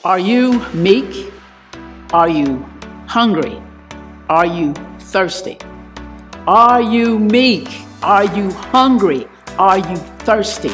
Are you meek? Are you hungry? Are you thirsty? Are you meek? Are you hungry? Are you thirsty?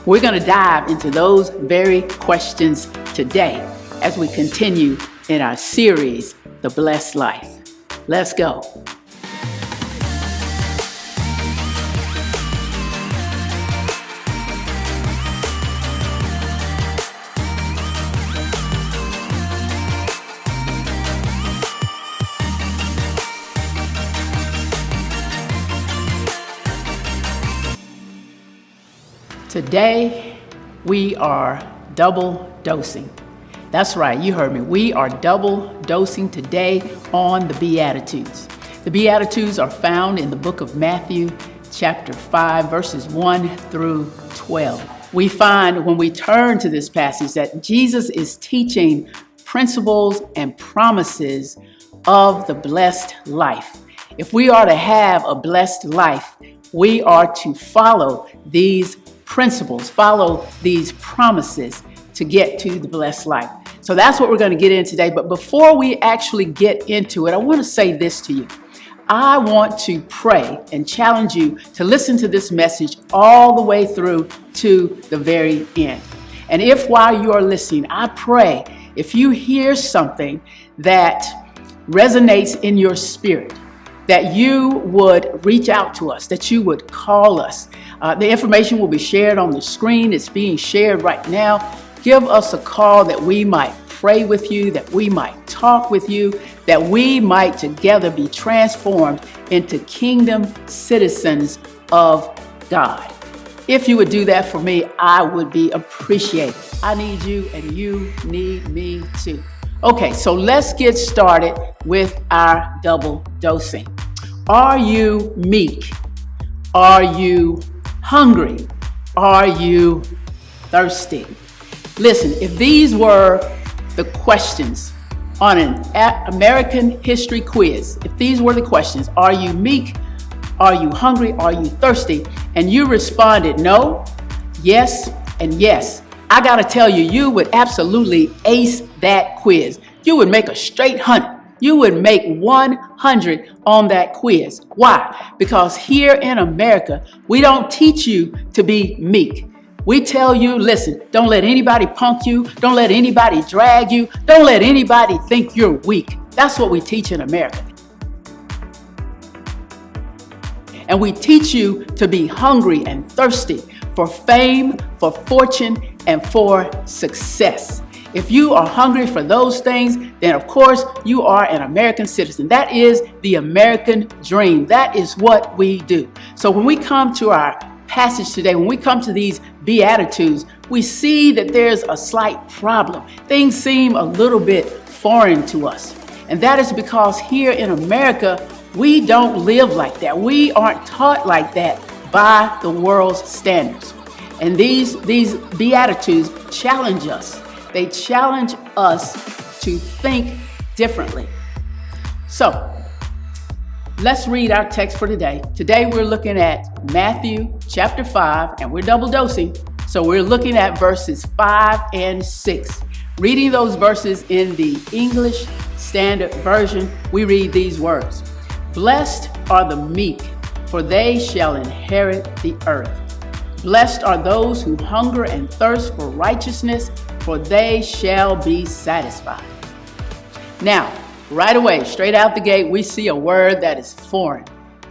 We're going to dive into those very questions today as we continue in our series, The Blessed Life. Let's go. Today, we are double dosing. That's right, you heard me. We are double dosing today on the Beatitudes. The Beatitudes are found in the book of Matthew, chapter 5, verses 1 through 12. We find when we turn to this passage that Jesus is teaching principles and promises of the blessed life. If we are to have a blessed life, we are to follow these principles, follow these promises to get to the blessed life. So that's what we're going to get in today. But before we actually get into it, I want to say this to you. I want to pray and challenge you to listen to this message all the way through to the very end. And if while you are listening, I pray if you hear something that resonates in your spirit, that you would reach out to us, that you would call us. The information will be shared on the screen. It's being shared right now. Give us a call that we might pray with you, that we might talk with you, that we might together be transformed into kingdom citizens of God. If you would do that for me, I would be appreciated. I need you and you need me too. Okay, so let's get started with our double dosing. Are you meek? Are you hungry? Are you thirsty? Listen, if these were the questions on an American history quiz, if these were the questions, are you meek? Are you hungry? Are you thirsty? And you responded no, yes, and yes. I gotta tell you, you would absolutely ace that quiz. You would make a straight 100. You would make 100 on that quiz. Why? Because here in America, we don't teach you to be meek. We tell you, listen, don't let anybody punk you. Don't let anybody drag you. Don't let anybody think you're weak. That's what we teach in America. And we teach you to be hungry and thirsty for fame, for fortune, and for success. If you are hungry for those things, then of course you are an American citizen. That is the American dream. That is what we do. So when we come to our passage today, when we come to these Beatitudes, we see that there's a slight problem. Things seem a little bit foreign to us. And that is because here in America, we don't live like that. We aren't taught like that by the world's standards. And these Beatitudes challenge us. They challenge us to think differently. So let's read our text for today. Today we're looking at Matthew chapter 5, and we're double dosing. So we're looking at verses 5 and 6. Reading those verses in the English Standard Version, we read these words. Blessed are the meek, for they shall inherit the earth. Blessed are those who hunger and thirst for righteousness, for they shall be satisfied. Now, right away, straight out the gate, we see a word that is foreign.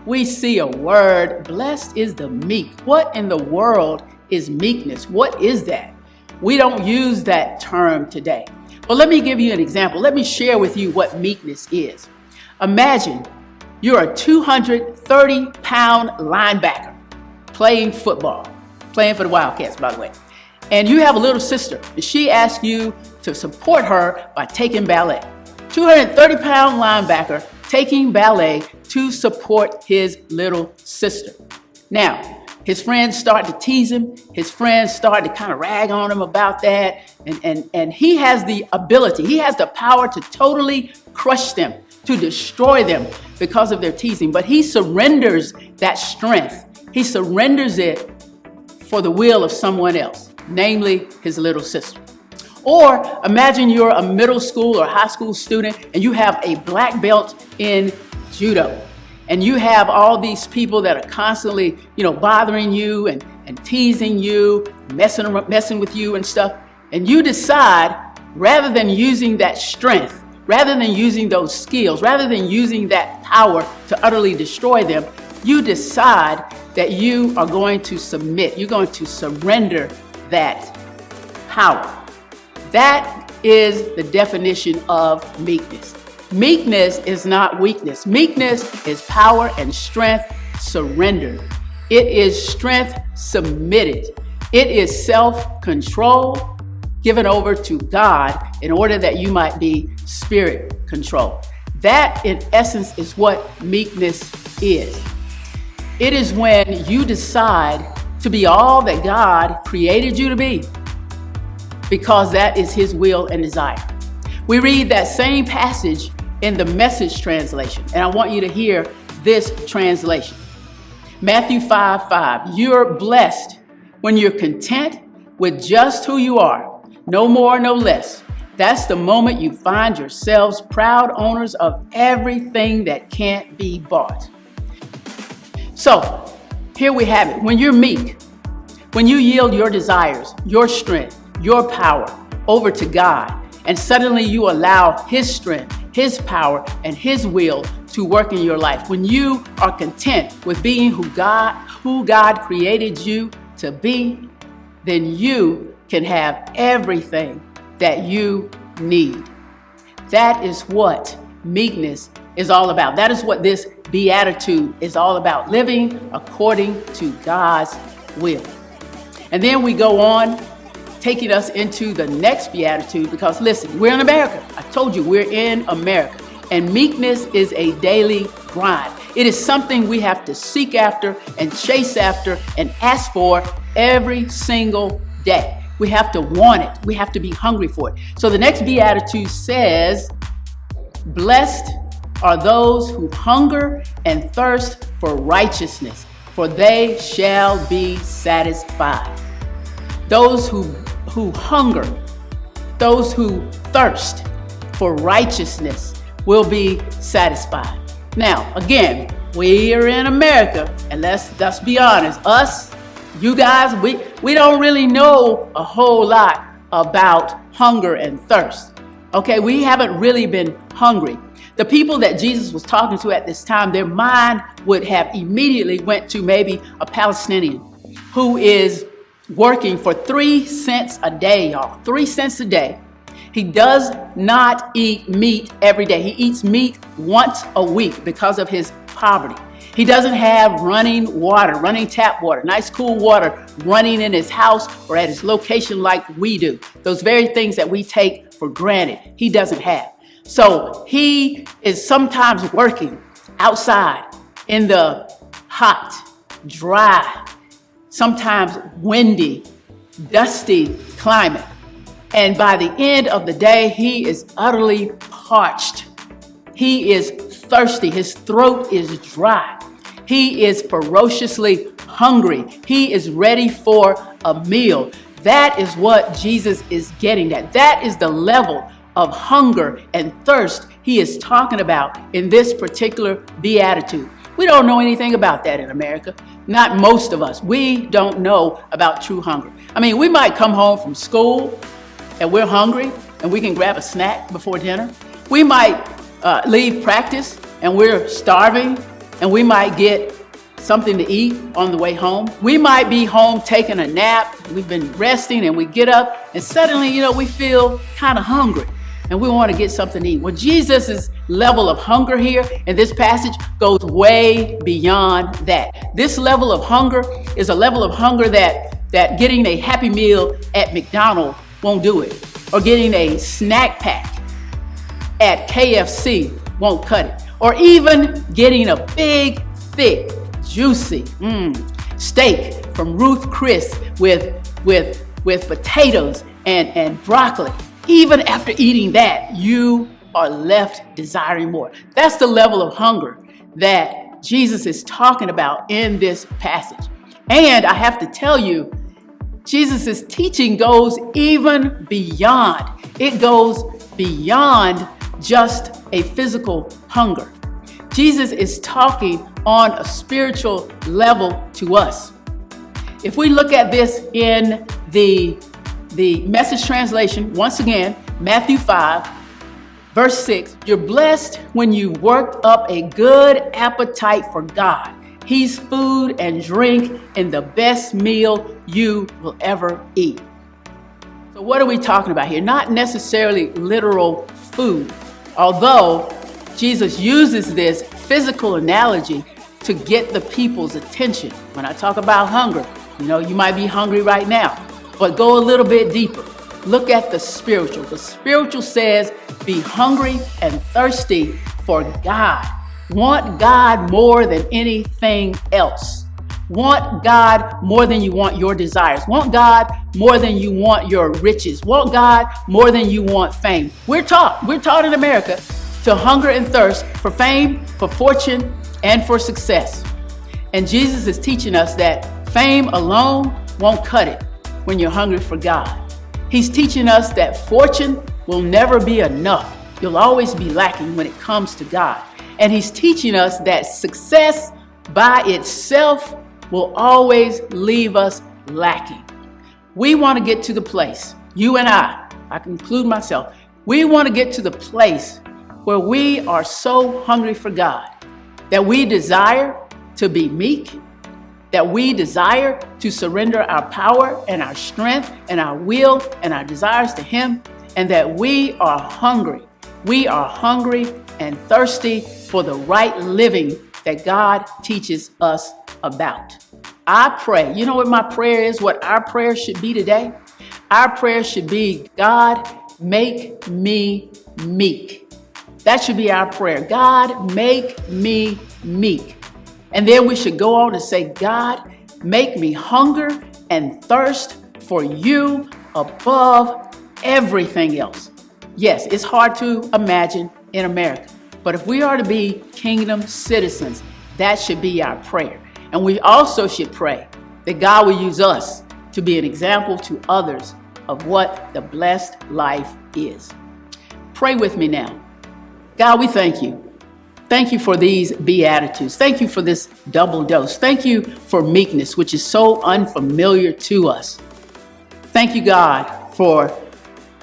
We see a word, blessed is the meek. What in the world is meekness? What is that? We don't use that term today. But let me give you an example. Let me share with you what meekness is. Imagine you're a 230-pound linebacker playing football, playing for the Wildcats, by the way. And you have a little sister, and she asks you to support her by taking ballet. 230-pound linebacker taking ballet to support his little sister. Now, his friends start to tease him. His friends start to kind of rag on him about that. And he has the ability, he has the power to totally crush them, to destroy them because of their teasing. But he surrenders that strength. He surrenders it for the will of someone else, namely his little sister. Or imagine you're a middle school or high school student and you have a black belt in judo. And you have all these people that are constantly, bothering you and teasing you, messing with you and stuff. And you decide, rather than using that strength, rather than using those skills, rather than using that power to utterly destroy them, you decide that you are going to submit. You're going to surrender that power. That is the definition of meekness. Meekness is not weakness. Meekness is power and strength surrendered. It is strength submitted. It is self-control given over to God in order that you might be spirit controlled. That, in essence, is what meekness is. It is when you decide to be all that God created you to be, because that is His will and desire. We read that same passage in the Message translation, and I want you to hear this translation. Matthew 5:5. You're blessed when you're content with just who you are, no more, no less. That's the moment you find yourselves proud owners of everything that can't be bought. So here we have it. When you're meek, when you yield your desires, your strength, your power over to God, and suddenly you allow His strength, His power, and His will to work in your life. When you are content with being who God created you to be, then you can have everything that you need. That is what meekness is all about. That is what this beatitude is all about, living according to God's will. And then we go on, taking us into the next beatitude, because listen, we're in America. I told you we're in America, and meekness is a daily grind. It is something we have to seek after and chase after and ask for every single day. We have to want it. We have to be hungry for it. So the next beatitude says, blessed are those who hunger and thirst for righteousness, for they shall be satisfied. Those who hunger, those who thirst for righteousness will be satisfied. Now, again, we are in America, and let's be honest, you guys, we don't really know a whole lot about hunger and thirst. Okay, we haven't really been hungry. The people that Jesus was talking to at this time, their mind would have immediately went to maybe a Palestinian who is working for 3 cents a day, y'all. 3 cents a day. He does not eat meat every day. He eats meat once a week because of his poverty. He doesn't have running tap water, nice cool water running in his house or at his location like we do. Those very things that we take for granted, he doesn't have. So he is sometimes working outside in the hot, dry, sometimes windy, dusty climate. And by the end of the day, he is utterly parched. He is thirsty. His throat is dry. He is ferociously hungry. He is ready for a meal. That is what Jesus is getting at. That is the level of hunger and thirst he is talking about in this particular beatitude. We don't know anything about that in America. Not most of us. We don't know about true hunger. I mean, we might come home from school and we're hungry and we can grab a snack before dinner. We might leave practice and we're starving and we might get something to eat on the way home. We might be home taking a nap. We've been resting and we get up and suddenly, we feel kind of hungry and we want to get something to eat. Well, Jesus' level of hunger here in this passage goes way beyond that. This level of hunger is a level of hunger that getting a Happy Meal at McDonald's won't do it, or getting a snack pack at KFC won't cut it, or even getting a big, thick, juicy steak from Ruth Chris with potatoes and broccoli. Even after eating that, you are left desiring more. That's the level of hunger that Jesus is talking about in this passage. And I have to tell you, Jesus' teaching goes even beyond. It goes beyond just a physical hunger. Jesus is talking on a spiritual level to us. If we look at this in the Message translation, once again, Matthew 5, verse 6, you're blessed when you worked up a good appetite for God. He's food and drink in the best meal you will ever eat. So what are we talking about here? Not necessarily literal food, although Jesus uses this physical analogy to get the people's attention. When I talk about hunger, you might be hungry right now, but go a little bit deeper. Look at the spiritual. The spiritual says, be hungry and thirsty for God. Want God more than anything else. Want God more than you want your desires. Want God more than you want your riches. Want God more than you want fame. We're taught in America to hunger and thirst for fame, for fortune, and for success. And Jesus is teaching us that fame alone won't cut it when you're hungry for God. He's teaching us that fortune will never be enough. You'll always be lacking when it comes to God. And he's teaching us that success by itself will always leave us lacking. We want to get to the place, you and I can include myself, we want to get to the place where we are so hungry for God that we desire to be meek, that we desire to surrender our power and our strength and our will and our desires to Him, and that we are hungry. We are hungry and thirsty for the right living that God teaches us about. I pray, you know what my prayer is, what our prayer should be today? Our prayer should be, God, make me meek. That should be our prayer. God, make me meek. And then we should go on to say, God, make me hunger and thirst for you above everything else. Yes, it's hard to imagine in America, but if we are to be kingdom citizens, that should be our prayer. And we also should pray that God will use us to be an example to others of what the blessed life is. Pray with me now. God, we thank you. Thank you for these Beatitudes. Thank you for this double dose. Thank you for meekness, which is so unfamiliar to us. Thank you, God, for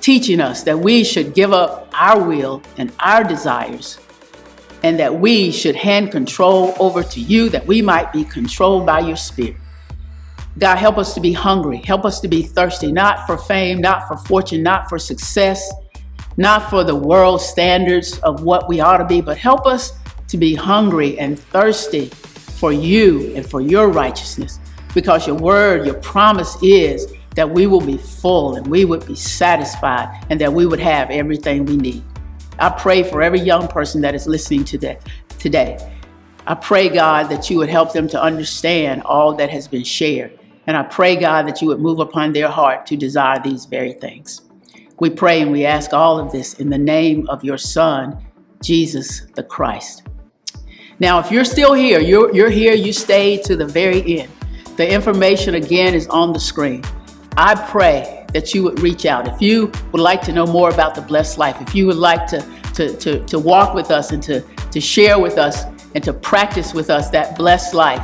teaching us that we should give up our will and our desires, and that we should hand control over to you, that we might be controlled by your Spirit. God, help us to be hungry. Help us to be thirsty, not for fame, not for fortune, not for success, not for the world standards of what we ought to be, but help us to be hungry and thirsty for you and for your righteousness, because your word, your promise is that we will be full and we would be satisfied and that we would have everything we need. I pray for every young person that is listening to that today. I pray, God, that you would help them to understand all that has been shared. And I pray, God, that you would move upon their heart to desire these very things. We pray and we ask all of this in the name of your Son, Jesus the Christ. Now, if you're still here, you're here, you stayed to the very end. The information again is on the screen. I pray that you would reach out. If you would like to know more about the blessed life, if you would like to walk with us and to share with us and to practice with us that blessed life,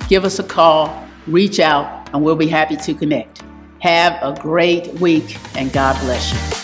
give us a call, reach out, and we'll be happy to connect. Have a great week, and God bless you.